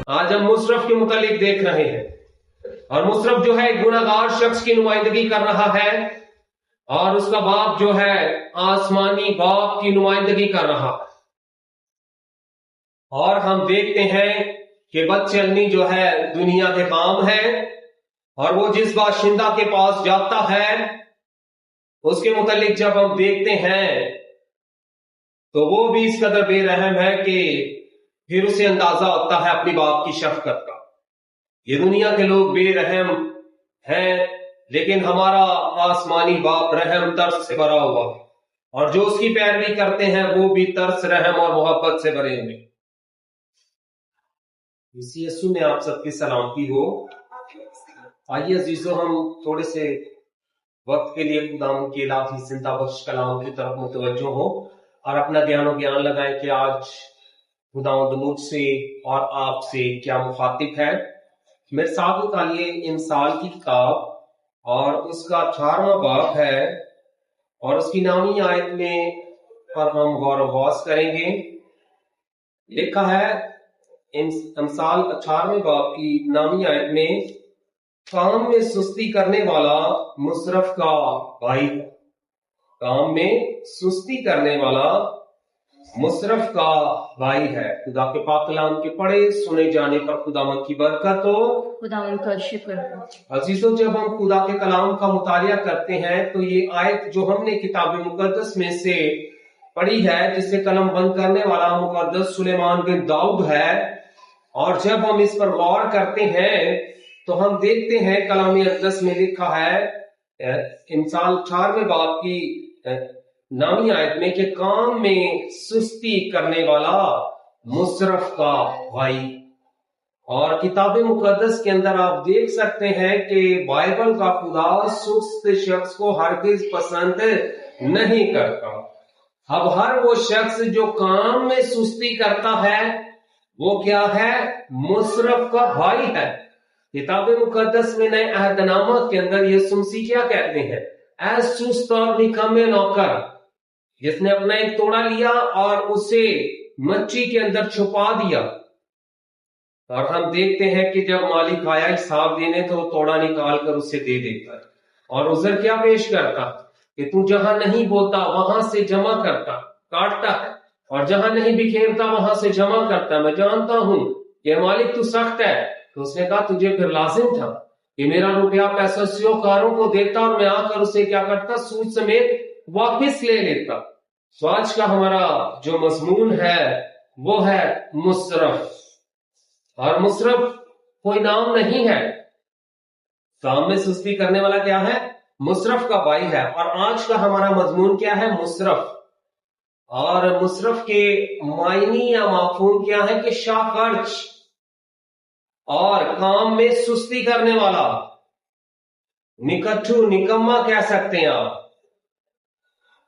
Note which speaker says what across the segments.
Speaker 1: آج ہم مصرف کے متعلق دیکھ رہے ہیں، اور مصرف جو ہے ایک گناہگار شخص کی نمائندگی کر رہا ہے، اور اس کا باپ جو ہے آسمانی باپ کی نمائندگی کر رہا ہے۔ اور ہم دیکھتے ہیں کہ بد چلنی جو ہے دنیا کے کام ہے، اور وہ جس باشندہ کے پاس جاتا ہے اس کے متعلق جب ہم دیکھتے ہیں تو وہ بھی اس قدر بے رحم ہے کہ پھر اسے اندازہ ہوتا ہے اپنی باپ کی شفقت کا۔ یہ دنیا کے لوگ بے رحم ہیں، لیکن ہمارا آسمانی باپ رحم ترس سے بھرا ہوا ہے، اور جو اس کی پیروی کرتے ہیں وہ بھی ترس، رحم اور محبت سے بھرے ہوئے۔ اسی یسوع میں آپ سب کی سلامتی ہو۔ آئیے عزیزو، ہم تھوڑے سے وقت کے لیے خداوند کی الہی زندہ بخش کلام کی طرف متوجہ ہو اور اپنا دھیان و گیان لگائیں کہ آج خداوند مجھ سے اور آپ سے کیا مخاطب ہے۔ میرے ساتھ نکالیے انسال کی کتاب اور اس کا 18واں باب ہے، اور اس کی نامی آیت میں پر ہم غور و خوض کریں گے۔ لکھا ہے انسال 18ویں باب کی نامی آیت میں، کام میں سستی کرنے والا مصرف کا بھائی ہے۔ کام میں سستی کرنے والا مصرف کا بھائی ہے۔ خدا کے پاک کلام کے پڑھے سنے جانے پر خداوند کی برکت ہو۔
Speaker 2: خداوند کا شکر ہو۔
Speaker 1: عزیزو، جب ہم خدا کے کلام کا مطالعہ کرتے ہیں تو یہ آیت جو ہم نے کتاب مقدس میں سے پڑھی ہے، جس سے قلم بند کرنے والا مقدس سلیمان بن داؤد ہے، اور جب ہم اس پر غور کرتے ہیں تو ہم دیکھتے ہیں کلام اقدس میں لکھا ہے انسال 18ویں باب کی نامی آیت میں کہ کام میں سستی کرنے والا مصرف کا بھائی۔ اور کتاب مقدس کے اندر آپ دیکھ سکتے ہیں کہ بائبل کا خدا سست شخص کو ہرگز پسند نہیں کرتا۔ اب ہر وہ شخص جو کام میں سستی کرتا ہے وہ کیا ہے؟ مصرف کا بھائی ہے۔ کتاب مقدس میں نئے عہد نامہ کے اندر یسوع مسیح کیا کہتے ہیں؟ اے سست اور نکمے نوکر، جس نے اپنا ایک توڑا لیا اور اسے مچھی کے اندر چھپا دیا۔ اور ہم دیکھتے ہیں کہ جب مالک آیا حساب دینے تو وہ توڑا نکال کر اسے دے دیتا ہے، اور عذر کیا پیش کرتا کہ تو جہاں نہیں بوتا وہاں سے جمع کرتا، کاٹتا ہے، اور جہاں نہیں بکھیرتا وہاں سے جمع کرتا۔ میں جانتا ہوں کہ مالک تو سخت ہے۔ تو اس نے کہا تجھے پھر لازم تھا کہ میرا روپیہ پیسہ سیوکاروں کو دیتا اور میں آ کر اسے کیا کرتا؟ سود سمیت واپس لے لیتا۔ تو آج کا ہمارا جو مضمون ہے وہ ہے مصرف، اور مصرف کوئی نام نہیں ہے۔ کام میں سستی کرنے والا کیا ہے؟ مصرف کا بھائی ہے۔ اور آج کا ہمارا مضمون کیا ہے؟ مصرف۔ اور مصرف کے معنی یا مفہوم کیا ہے؟ کہ شاہ خرچ اور کام میں سستی کرنے والا، نکٹھو، نکما کہہ سکتے ہیں آپ۔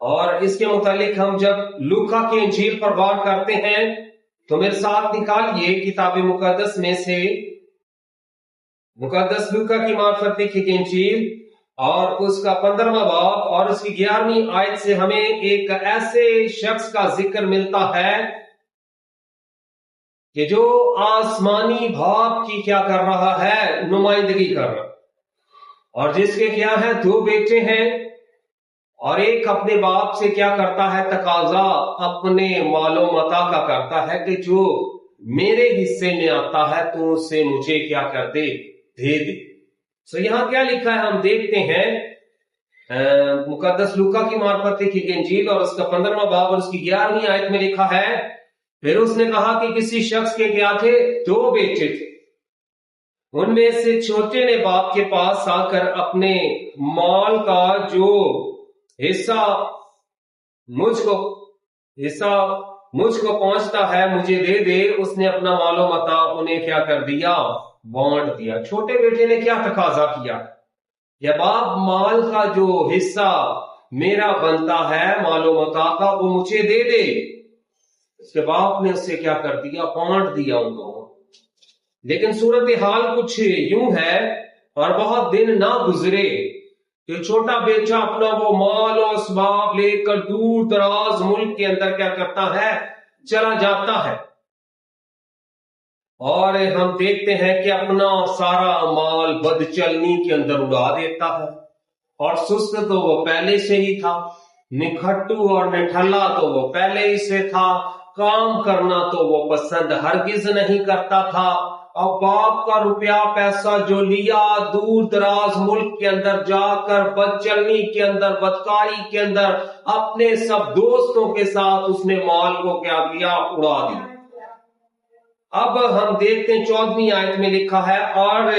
Speaker 1: اور اس کے متعلق ہم جب لوکا کی انجیل پر غور کرتے ہیں تو میرے ساتھ نکالیے کتاب مقدس میں سے مقدس لوکا کی معرفت لکھی گئی انجیل اور اس کا 15واں باب اور اس کی 11ویں آیت سے ہمیں ایک ایسے شخص کا ذکر ملتا ہے کہ جو آسمانی باپ کی کیا کر رہا ہے؟ نمائندگی کر رہا، اور جس کے کیا ہے؟ 2 بیٹے ہیں، اور ایک اپنے باپ سے کیا کرتا ہے؟ تقاضا اپنے مال و متاع کا کرتا ہے کہ جو میرے حصے میں آتا ہے تو اسے مجھے کیا کر دے؟ دے دے۔ سو یہاں کیا لکھا ہے ہم دیکھتے ہیں، مقدس لوکا کی معرفت لکھی گئی انجیل اور اس کا 15واں باب اور اس کی 11ویں آیت میں لکھا ہے، پھر اس نے کہا کہ کسی شخص کے کیا تھے؟ 2 بیٹے تھے۔ ان میں سے چھوٹے نے باپ کے پاس آ کر اپنے مال کا جو حصہ مجھ کو پہنچتا ہے مجھے دے دے، اس نے اپنا مال و متاع انہیں کیا کر دیا؟ بانٹ دیا۔ چھوٹے بیٹے نے کیا تقاضا کیا؟ یا باپ، مال کا جو حصہ میرا بنتا ہے مال و متاع کا وہ مجھے دے دے۔ اس کے باپ نے اسے کیا کر دیا؟ بانٹ دیا ان کو۔ لیکن صورتحال کچھ یوں ہے، اور بہت دن نہ گزرے کہ چھوٹا بیٹا اپنا وہ مال و اسباب لے کر دور دراز ملک کے اندر کیا کرتا ہے؟ چلا جاتا ہے۔ اور ہم دیکھتے ہیں کہ اپنا سارا مال بد چلنی کے اندر اڑا دیتا ہے، اور سست تو وہ پہلے سے ہی تھا، نکھٹو اور نٹھلا تو وہ پہلے ہی سے تھا، کام کرنا تو وہ پسند ہرگز نہیں کرتا تھا، اور باپ کا روپیہ پیسہ جو لیا دور دراز ملک کے اندر جا کر بد چلنی کے اندر، بدکاری کے اندر اپنے سب دوستوں کے ساتھ اس نے مال کو کیا کیا، اڑا دیا۔ اب ہم دیکھتے ہیں 14ویں آیت میں لکھا ہے، اور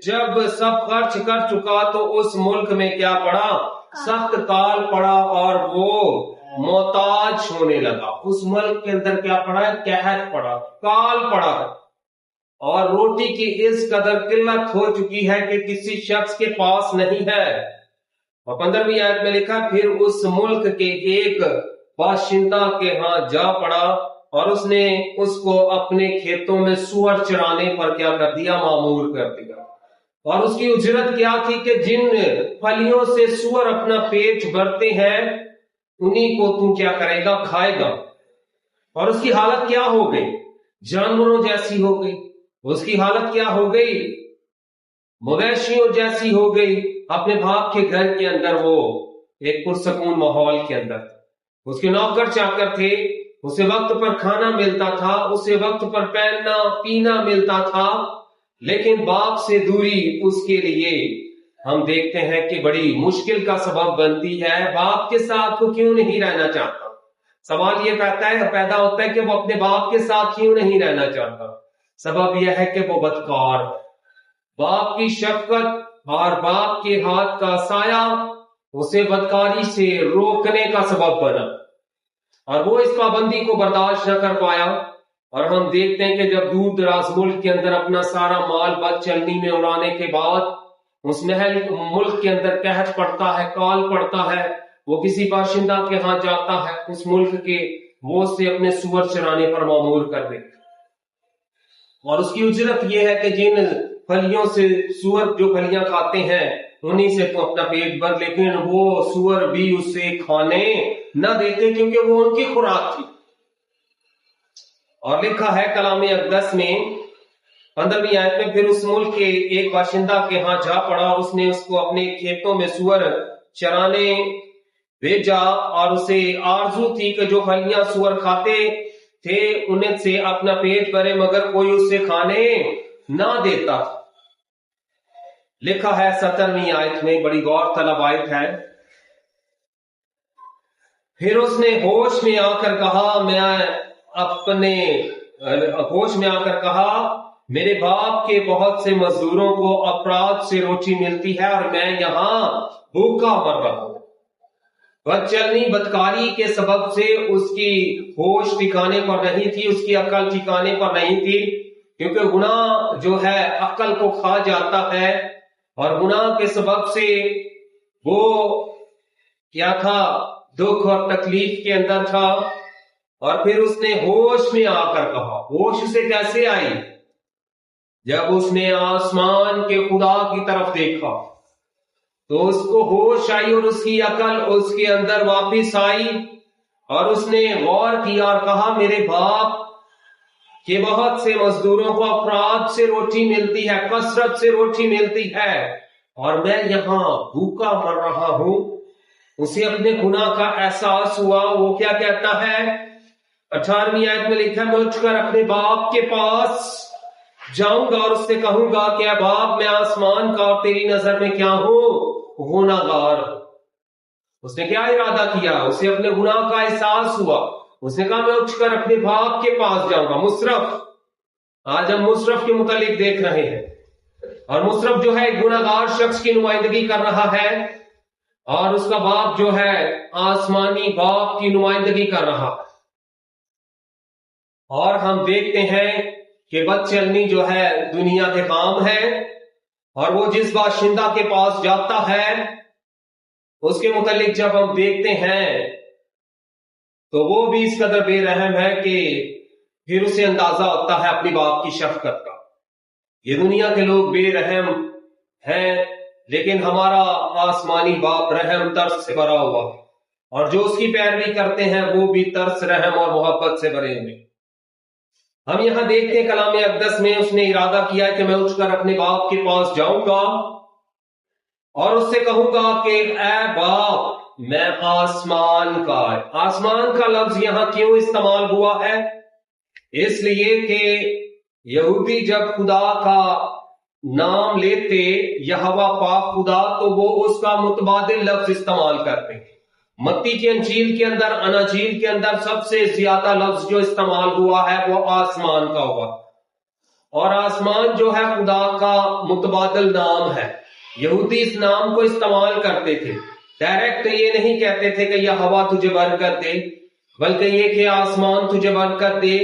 Speaker 1: جب سب خرچ کر چکا تو اس ملک میں کیا پڑا، سخت کال پڑا اور وہ محتاج ہونے لگا۔ اس ملک کے اندر کیا پڑا ہے، قحط پڑا، کال پڑا ہے، اور روٹی کی اس قدر قلت ہو چکی ہے کہ کسی شخص کے پاس نہیں ہے۔ اور 15ویں آیت میں لکھا، پھر اس ملک کے ایک باشندہ کے ہاں جا پڑا اور اس نے اس کو اپنے کھیتوں میں سور چرانے پر کیا کر دیا، معمور کر دیا، اور اس کی اجرت کیا تھی کہ جن پھلیوں سے سور اپنا پیٹ بھرتے ہیں انہی کو تو کیا کرے گا، کھائے گا۔ اور اس کی حالت کیا ہو گئی، جانوروں جیسی ہو گئی، اس کی حالت کیا ہو گئی، مویشیوں جیسی ہو گئی۔ اپنے باپ کے گھر کے اندر وہ ایک پرسکون ماحول کے اندر، اس کے نوکر چاکر تھے، اسے وقت پر کھانا ملتا تھا، اسے وقت پر پہننا پینا ملتا تھا، لیکن باپ سے دوری اس کے لیے ہم دیکھتے ہیں کہ بڑی مشکل کا سبب بنتی ہے۔ باپ کے ساتھ وہ کیوں نہیں رہنا چاہتا؟ سوال یہ پیدا ہوتا ہے کہ وہ اپنے باپ کے ساتھ کیوں نہیں رہنا چاہتا؟ سبب یہ ہے کہ وہ بدکار، باپ کی شفقت اور باپ کے ہاتھ کا سایہ اسے بدکاری سے روکنے کا سبب بنا، اور وہ اس پابندی کو برداشت نہ کر پایا۔ اور ہم دیکھتے ہیں کہ جب دور دراز ملک کے اندر اپنا سارا مال بد چلنی میں اڑانے کے بعد اس ملک کے اندر قحط پڑتا ہے، کال پڑتا ہے، وہ کسی باشندہ کے ہاں جاتا ہے اس ملک کے، وہ اسے اپنے سور چرانے پر معمور کر دیتا، اور اس کی اجرت یہ ہے کہ جن پھلیوں سے سور جو پھلیاں کھاتے ہیں انہی سے تو اپنا پیٹ بھر، لیکن وہ سور بھی اسے کھانے نہ دیتے کیونکہ وہ ان کی خوراک تھی۔ اور لکھا ہے کلام اقدس میں 15ویں آیت میں، پھر اس ملک کے ایک باشندہ کے ہاں جا پڑا اور اس نے اس کو اپنے کھیتوں میں سور چرانے بھیجا، اور اسے آرزو تھی کہ جو پھلیاں سور کھاتے تھے ان سے اپنا پیٹ بھرے، مگر کوئی اسے کھانے نہ دیتا۔ لکھا ہے 17ویں آیت میں، بڑی غور طلب آیت ہے، پھر اس نے ہوش میں آ کر کہا میرے باپ کے بہت سے مزدوروں کو اپرادھ سے روٹی ملتی ہے اور میں یہاں بھوکا مر رہا ہوں۔ بد چلنی بدکاری کے سبب سے اس کی ہوش ٹھکانے پر نہیں تھی، اس کی عقل ٹھکانے پر نہیں تھی، کیونکہ گناہ جو ہے عقل کو کھا جاتا ہے، اور گناہ کے سبب سے وہ کیا تھا، دکھ اور تکلیف کے اندر تھا۔ اور پھر اس نے ہوش میں آ کر کہا، ہوش اسے کیسے آئی؟ جب اس نے آسمان کے خدا کی طرف دیکھا تو اس کو ہوش آئی، اور اس کی عقل اس کے اندر واپس آئی، اور اس نے غور کیا اور کہا میرے باپ کہ بہت سے مزدوروں کو افراد سے روٹی ملتی ہے، کثرت سے روٹی ملتی ہے، اور میں یہاں بھوکا مر رہا ہوں۔ اسے اپنے گناہ کا احساس ہوا۔ وہ کیا کہتا ہے، 18ویں آیت میں لکھا، میں اٹھ کر اپنے باپ کے پاس جاؤں گا اور اس سے کہوں گا کہ اے باپ، میں آسمان کا اور تیری نظر میں کیا ہوں، گناہ گار۔ اس نے کیا ارادہ کیا، اسے اپنے گناہ کا احساس ہوا، اس نے کہا میں اٹھ کر اپنے باپ کے پاس جاؤں گا۔ مصرف، آج ہم مصرف کے متعلق دیکھ رہے ہیں، اور مصرف جو ہے ایک گناہ گار شخص کی نمائندگی کر رہا ہے، اور اس کا باپ جو ہے آسمانی باپ کی نمائندگی کر رہا ہے۔ اور ہم دیکھتے ہیں کہ بد چلنی جو ہے دنیا کے کام ہے، اور وہ جس باشندہ کے پاس جاتا ہے اس کے متعلق جب ہم دیکھتے ہیں تو وہ بھی اس قدر بے رحم ہے کہ پھر اسے اندازہ ہوتا ہے اپنی باپ کی شفقت کا۔ یہ دنیا کے لوگ بے رحم ہیں، لیکن ہمارا آسمانی باپ رحم ترس سے بھرا ہوا ہے، اور جو اس کی پیروی کرتے ہیں وہ بھی ترس، رحم اور محبت سے بھرے ہوئے۔ ہم یہاں دیکھتے ہیں کلام اقدس میں اس نے ارادہ کیا کہ میں اٹھ کر اپنے باپ کے پاس جاؤں گا اور اس سے کہوں گا کہ اے باپ میں آسمان کا لفظ یہاں کیوں استعمال ہوا ہے؟ اس لیے کہ یہودی جب خدا کا نام لیتے یہوہ پاک خدا تو وہ اس کا متبادل لفظ استعمال کرتے ہیں۔ متی کی انجیل کے اندر اناجیل کے اندر سب سے زیادہ لفظ جو استعمال ہوا ہے وہ آسمان کا ہوا، اور آسمان جو ہے خدا کا متبادل نام ہے۔ یہودی اس نام کو استعمال کرتے تھے، ڈائریکٹ یہ نہیں کہتے تھے کہ یہ ہوا تجھے برکت دے، بلکہ یہ کہ آسمان تجھے برکت دے،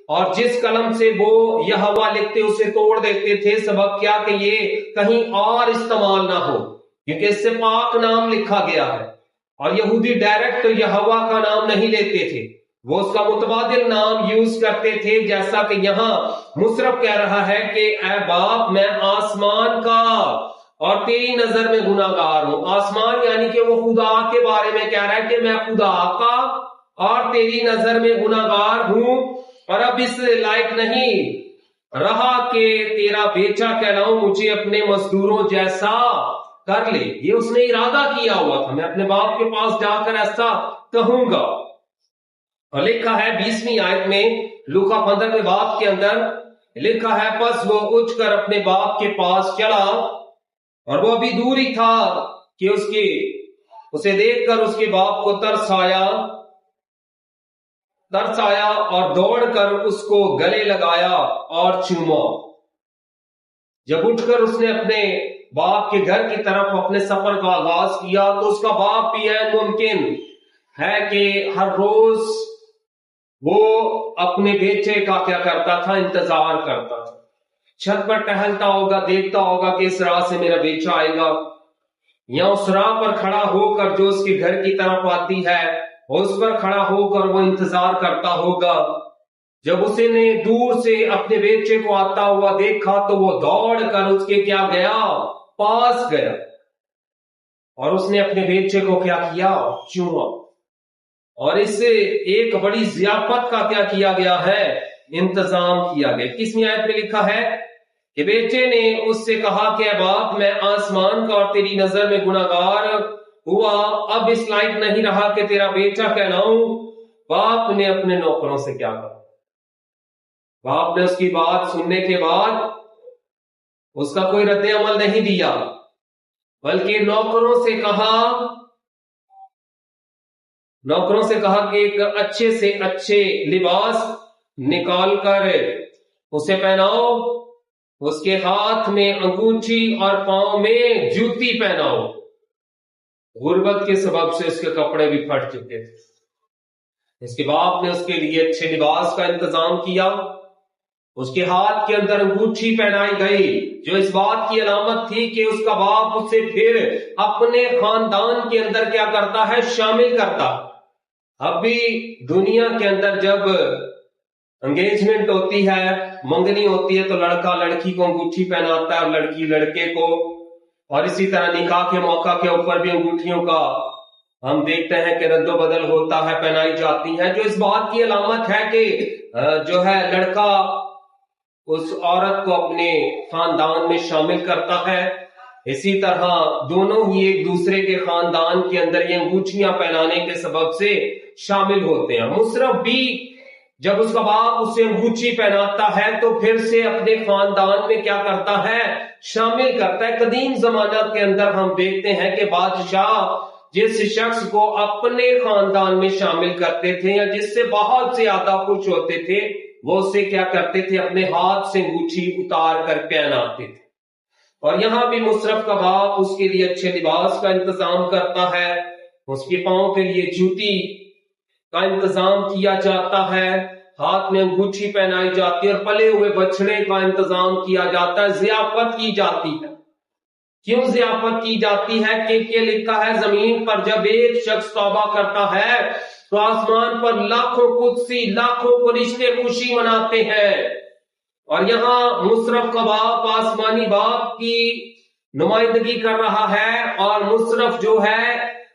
Speaker 1: اور جس قلم سے وہ یہ ہوا لکھتے اسے توڑ دیتے تھے، سبب کیا کہ یہ کہیں اور استعمال نہ ہو، کیونکہ اس سے پاک نام لکھا گیا ہے۔ اور یہودی ڈائریکٹ یہوہ کا نام نہیں لیتے تھے، وہ اس کا متبادل نام یوز کرتے تھے، جیسا کہ یہاں مصرف کہہ رہا ہے کہ اے باپ میں آسمان کا اور تیری نظر میں گناہ گار ہوں۔ آسمان یعنی کہ وہ خدا کے بارے میں کہہ رہا ہے کہ میں خدا کا اور تیری نظر میں گناہ گار ہوں، اور اب اس لائق نہیں رہا کہ تیرا بیٹا کہلاؤں، مجھے اپنے مزدوروں جیسا کر لے۔ یہ اس نے ارادہ کیا ہوا تھا، میں اپنے باپ کے پاس جا کر ایسا کہوں گا۔ اور لکھا ہے 20ویں آیت میں لوکا 15ویں باب کے اندر لکھا ہے، پس وہ اٹھ کر اپنے باپ کے پاس چلا، اور وہ ابھی دور ہی تھا کہ اسے دیکھ کر اس کے باپ کو ترس آیا اور دوڑ کر اس کو گلے لگایا اور چوما۔ جب اٹھ کر اس نے اپنے باپ کے گھر کی طرف اپنے سفر کا آغاز کیا تو اس کا باپ بھی ممکن ہے کہ ہر روز وہ اپنے بیٹے کا کیا کرتا تھا، انتظار کرتا تھا۔ چھت پر ٹہلتا ہوگا، دیکھتا ہوگا کہ اس راہ سے میرا بیٹا آئے گا، یا اس راہ پر کھڑا ہو کر جو اس کے گھر کی طرف آتی ہے اس پر کھڑا ہو کر وہ انتظار کرتا ہوگا۔ جب اس نے دور سے اپنے بیٹے کو آتا ہوا دیکھا تو وہ دوڑ کر اس کے کیا گیا، پاس گیا، اور اس نے اپنے بیٹے کو کیا کیا، چوما۔ اور اس سے ایک بڑی ضیافت کا کیا کیا گیا ہے، انتظام کیا گیا۔ 21ویں آیت میں لکھا ہے کہ بیٹے نے اس سے کہا کہ اے باپ میں آسمان کا اور تیری نظر میں گناہ گار ہوا، اب اس لائق نہیں رہا کہ تیرا بیٹا کہلاؤں۔ باپ نے اپنے نوکروں سے کیا کہا؟ باپ نے اس کی بات سننے کے بعد اس کا کوئی رد عمل نہیں دیا، بلکہ نوکروں سے کہا کہ ایک اچھے سے اچھے لباس نکال کر اسے پہناؤ، اس کے ہاتھ میں انگوٹھی اور پاؤں میں جوتی پہناؤ۔ غربت کے سبب سے اس کے کپڑے بھی پھٹ چکے تھے۔ اس کے باپ نے اس کے لیے اچھے لباس کا انتظام کیا، اس کے ہاتھ کے اندر انگوٹھی پہنائی گئی، جو اس بات کی علامت تھی کہ اس کا باپ اسے پھر اپنے خاندان کے اندر کیا کرتا ہے، شامل کرتا۔ اب بھی دنیا کے اندر جب انگیجمنٹ ہوتی ہے، منگنی ہوتی ہے، تو لڑکا لڑکی کو انگوٹھی پہناتا ہے اور لڑکی لڑکے کو، اور اسی طرح نکاح کے موقع کے اوپر بھی انگوٹھیوں کا ہم دیکھتے ہیں کہ رد و بدل ہوتا ہے، پہنائی جاتی ہے، جو اس بات کی علامت ہے کہ جو ہے لڑکا اس عورت کو اپنے خاندان میں شامل کرتا ہے۔ اسی طرح دونوں ہی ایک دوسرے کے خاندان کے اندر یہ انگوٹھیاں پہنانے کے سبب سے شامل ہوتے ہیں۔ مصرف بھی جب اس کا باپ اسے انگوٹھی پہناتا ہے تو پھر سے اپنے خاندان میں کیا کرتا ہے، شامل کرتا ہے۔ قدیم زمانہ کے اندر ہم دیکھتے ہیں کہ بادشاہ جس شخص کو اپنے خاندان میں شامل کرتے تھے یا جس سے بہت زیادہ خوش ہوتے تھے، وہ اسے کیا کرتے تھے، اپنے ہاتھ سے انگوٹھی اتار کر پہناتے تھے۔ اور یہاں بھی مصرف کا باپ اس کے لیے اچھے لباس کا انتظام کرتا ہے، اس کے پاؤں کے لیے جوتی کا انتظام کیا جاتا ہے، ہاتھ میں انگوٹھی پہنائی جاتی ہے، اور پلے ہوئے بچڑے کا انتظام کیا جاتا ہے، ضیافت کی جاتی ہے۔ کیوں ضیافت کی جاتی ہے؟ کہ لکھا ہے زمین پر جب ایک شخص توبہ کرتا ہے تو آسمان پر لاکھوں قدسی، لاکھوں فرشتے خوشی مناتے ہیں۔ اور یہاں مصرف کا باپ آسمانی باپ کی نمائندگی کر رہا ہے، اور مصرف جو ہے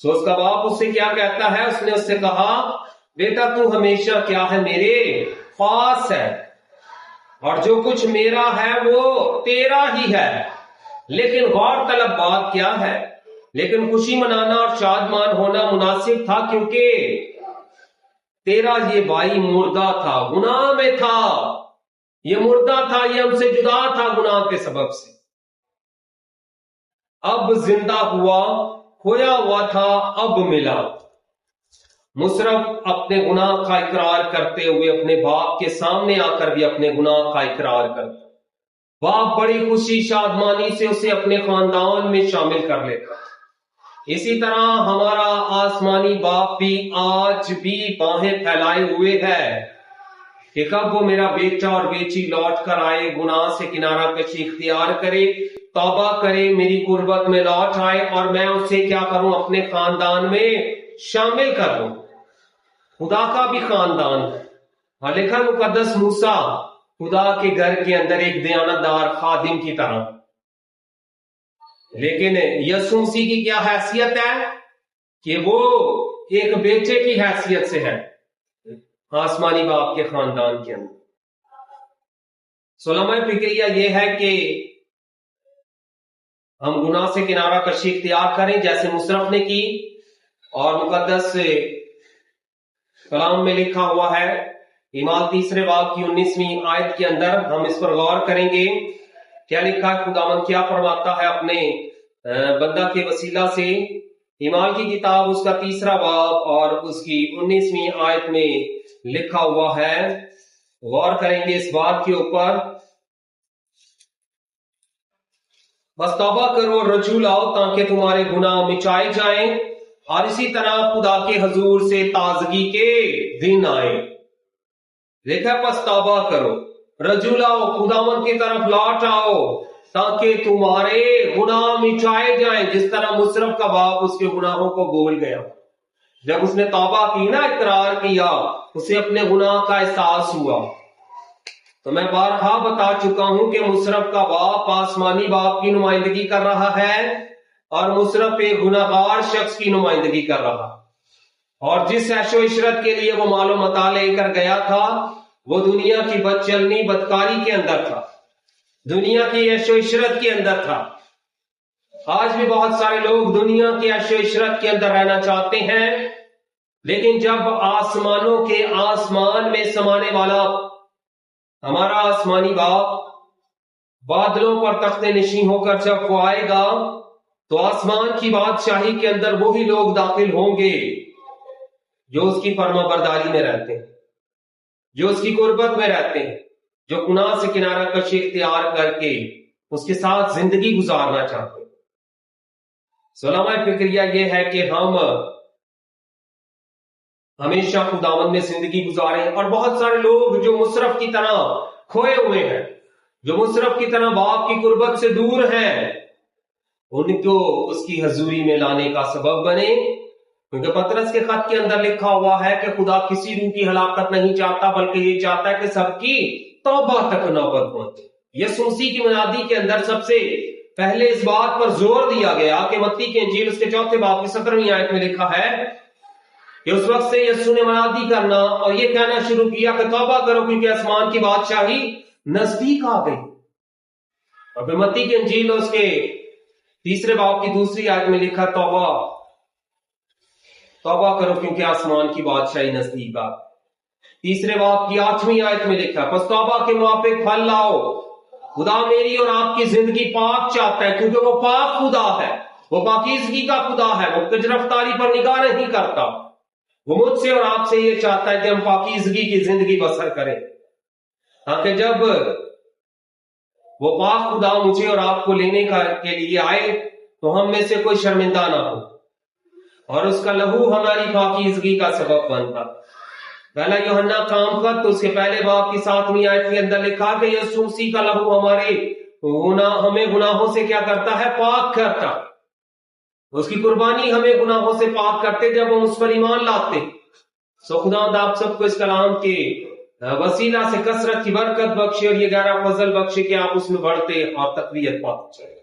Speaker 1: سو اس کا باپ اس سے کیا کہتا ہے؟ اس نے اس سے کہا بیٹا تو ہمیشہ کیا ہے؟ میرے پاس ہے، اور جو کچھ میرا ہے وہ تیرا ہی ہے، لیکن غور طلب بات کیا ہے؟ لیکن خوشی منانا اور شادمان ہونا مناسب تھا، کیونکہ تیرا یہ بھائی مردہ تھا، گناہ میں تھا، یہ مردہ تھا، یہ ہم سے جدا تھا گناہ کے سبب سے، اب زندہ ہوا، کھویا ہوا تھا اب ملا۔ مصرف اپنے گناہ کا اقرار کرتے ہوئے اپنے باپ کے سامنے آ کر بھی اپنے گناہ کا اقرار کرتا، باپ بڑی خوشی شادمانی سے اسے اپنے خاندان میں شامل کر لیتا۔ اسی طرح ہمارا آسمانی باپ بھی آج بھی باہیں پھیلائے ہوئے ہے کہ کب وہ میرا بیٹا اور بیٹی لوٹ کر آئے، گناہ سے کنارہ کشی اختیار کرے، توبہ کرے، میری قربت میں لوٹ آئے، اور میں اسے کیا کروں؟ اپنے خاندان میں شامل کر لوں۔ خدا کا بھی خاندان ہے، اور لکھا مقدس موسیٰ خدا کے گھر کے اندر ایک دیانتدار خادم کی طرح، لیکن یسوع مسیح کی کیا حیثیت ہے؟ کہ وہ ایک بیٹے کی حیثیت سے ہے آسمانی باپ کے خاندان کے اندر۔ لمحہ فکریہ یہ ہے کہ ہم گناہ سے کنارہ کشی اختیار کریں جیسے مصرف نے کی، اور مقدس کلام میں لکھا ہوا ہے اعمال 3 باب کی 19ویں آیت کے اندر ہم اس پر غور کریں گے۔ کیا لکھا ہے؟ خداوند کیا فرماتا ہے اپنے بندہ کے وسیلہ سے؟ اعمال کی کتاب اس کا 3 باب اور اس کی 19ویں آیت میں لکھا ہوا ہے، غور کریں گے اس بات کے اوپر۔ بس توبہ کرو اور رجوع لاؤ تاکہ تمہارے گناہ مٹائے جائیں، اور اسی طرح خدا کے حضور سے تازگی کے دن آئے۔ دیکھا، پس توبہ کرو، رجوع لاؤ، خداوند کی طرف لوٹ آؤ تاکہ تمہارے گناہ مٹائے جائیں، جس طرح مصرف کا باپ اس کے گناہوں کو بھول گیا۔ جب اس نے توبہ کی نا، اقرار کیا، اسے اپنے گناہ کا احساس ہوا۔ تو میں بارہا بتا چکا ہوں کہ مصرف کا باپ آسمانی باپ کی نمائندگی کر رہا ہے، اور مصرف ایک گناہگار شخص کی نمائندگی کر رہا، اور جس عیش و عشرت کے لیے وہ مال و متاع لے کر گیا تھا وہ دنیا کی بد چلنی بدکاری کے اندر تھا، دنیا کی عیش و عشرت کے اندر تھا۔ آج بھی بہت سارے لوگ دنیا کی عیش و عشرت کے اندر رہنا چاہتے ہیں، لیکن جب آسمانوں کے آسمان میں سمانے والا ہمارا آسمانی باپ بادلوں پر تخت نشین ہو کر جب وہ آئے گا تو آسمان کی بادشاہی کے اندر وہی لوگ داخل ہوں گے جو اس کی فرما برداری میں رہتے ہیں، جو اس کی قربت میں رہتے ہیں، جو گناہ سے کنارہ کشی اختیار کر کے اس کے ساتھ زندگی گزارنا چاہتے ہیں۔ لمحہ فکریہ یہ ہے کہ ہم ہمیشہ خداوند میں زندگی گزاریں، اور بہت سارے لوگ جو مصرف کی طرح کھوئے ہوئے ہیں، جو مصرف کی طرح باپ کی قربت سے دور ہیں، ان کو اس کی حضوری میں لانے کا سبب بنے، کیونکہ پطرس کے خط کے اندر لکھا ہوا ہے کہ خدا کسی روح کی ہلاکت نہیں چاہتا، بلکہ یہ چاہتا ہے کہ سب کی توبہ تک نوبت پہنچے۔ یسوع مسیح کی منادی کے اندر سب سے پہلے اس بات پر زور دیا گیا کہ متی کی انجیل اس کے 4 باب کی 17ویں آیت میں لکھا ہے کہ اس وقت سے یسوع نے منادی کرنا اور یہ کہنا شروع کیا کہ توبہ کرو کیونکہ آسمان کی بادشاہی نزدیک آ گئی۔ اور پھر متی کی انجیل اس کے 3 باب کی 2 آیت میں لکھا توبہ کرو کیونکہ آسمان کی بادشاہی نزدیک آ گئی۔ 3 باب کی 8ویں آیت میں لکھا پس توبہ کے موافق پھل لاؤ، خدا میری اور آپ کی زندگی پاک چاہتا ہے کیونکہ وہ پاک خدا ہے، وہ پاکیزگی کا خدا ہے، وہ کج رفتاری پر نگاہ نہیں کرتا۔ وہ مجھ سے اور آپ سے یہ چاہتا ہے کہ ہم پاکیزگی کی زندگی بسر کریں، تاکہ جب وہ پاک خدا مجھے اور آپ کو لینے کے لیے آئے تو ہم میں سے کوئی شرمندہ نہ ہو، اور اس کا لہو ہماری پاکیزگی کا سبب بنتا۔ پہلا یوحنا کام خط اس کے 1 باب کی 7ویں آیت کے اندر لکھا کہ یسوع مسیح کا لہو ہمیں گناہوں سے کیا کرتا ہے؟ پاک کرتا۔ اس کی قربانی ہمیں گناہوں سے پاک کرتے جب ہم اس پر ایمان لاتے۔ خدا آپ سب کو اس کلام کے وسیلہ سے کثرت کی برکت بخشے اور یہ گہرا فضل بخشے کہ آپ اس میں بڑھتے اور تقویت پاتے چلیں۔